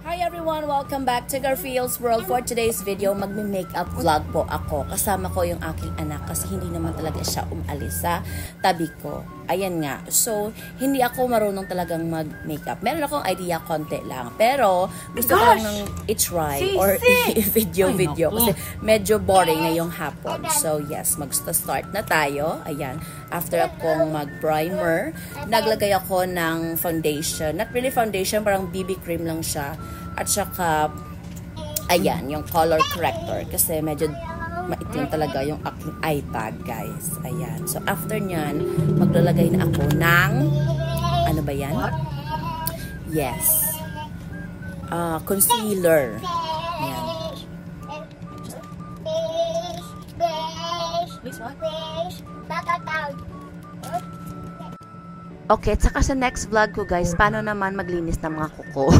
Hi everyone! Welcome back to Garfield's World. For today's video, magme-makeup vlog po ako. Kasama ko yung aking anak kasi hindi naman talaga siya umalis sa tabi ko. Ayan nga. So, hindi ako marunong talagang mag-makeup. Meron akong idea, konti lang. Pero, gusto ko lang nang i-try or i-video kasi medyo boring na yung hapon. So, yes, mag-start na tayo. Ayan. After akong mag-primer, naglagay ako ng foundation. Not really foundation, parang BB cream lang siya. At saka, ayan, yung color corrector. Kasi medyo maitim talaga yung aking eye tag, guys. Ayan. So, after nyan, maglalagay na ako ng, ano ba yan? Yes. Concealer. Ayan. Okay, tsaka sa next vlog ko, guys, paano naman maglinis ng mga kuko.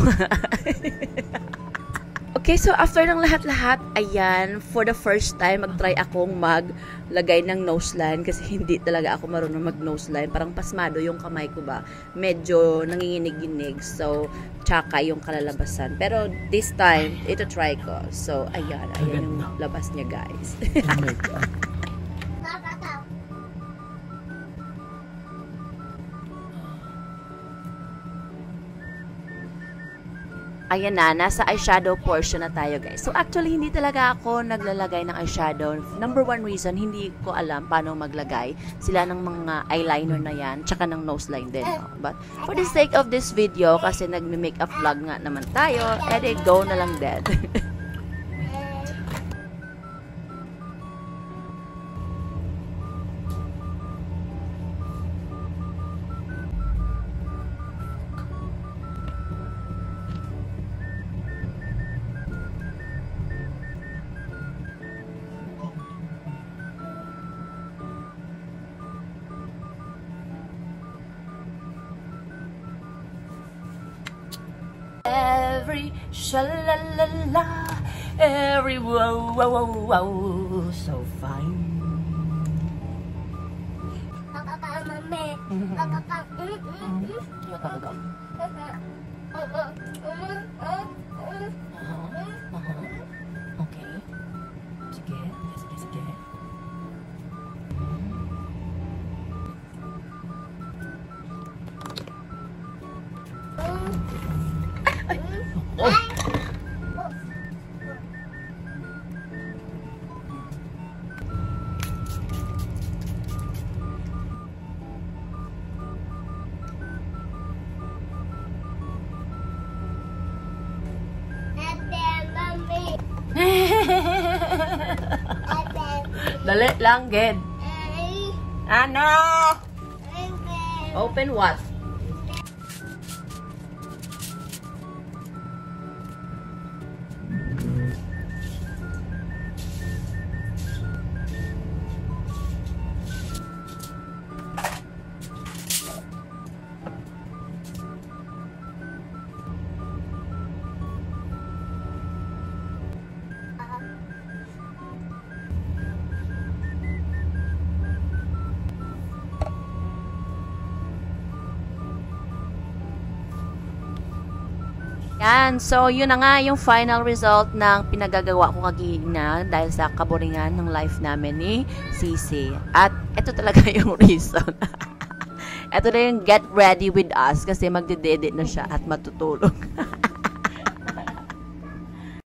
Okay, so after ng lahat-lahat, ayan, for the first time, mag-try akong maglagay ng nose line kasi hindi talaga ako marunong mag-nose line. Parang pasmado yung kamay ko ba. Medyo nanginginig-ginig. So, tsaka yung kalalabasan. Pero this time, ito try ko. So, ayan yung labas niya, guys. Ayan na, nasa eyeshadow portion na tayo, guys. So, actually, hindi talaga ako naglalagay ng eyeshadow. Number one reason, hindi ko alam paano maglagay sila ng mga eyeliner na yan, tsaka ng nose line din. No? But, for the sake of this video, kasi nagme-makeup vlog nga naman tayo, edi go na lang din. Every shalalala, every wow wow wow wow, so fine. Okay. Sige, sige, sige. Oh. Dali lang, Ged. Ano? Open what? Yan. So, yun na nga yung final result ng pinagagawa ko kagina dahil sa kaboringan ng life namin ni Sisi. At ito talaga yung reason. Ito na yung get ready with us kasi magdededit na siya at matutulog.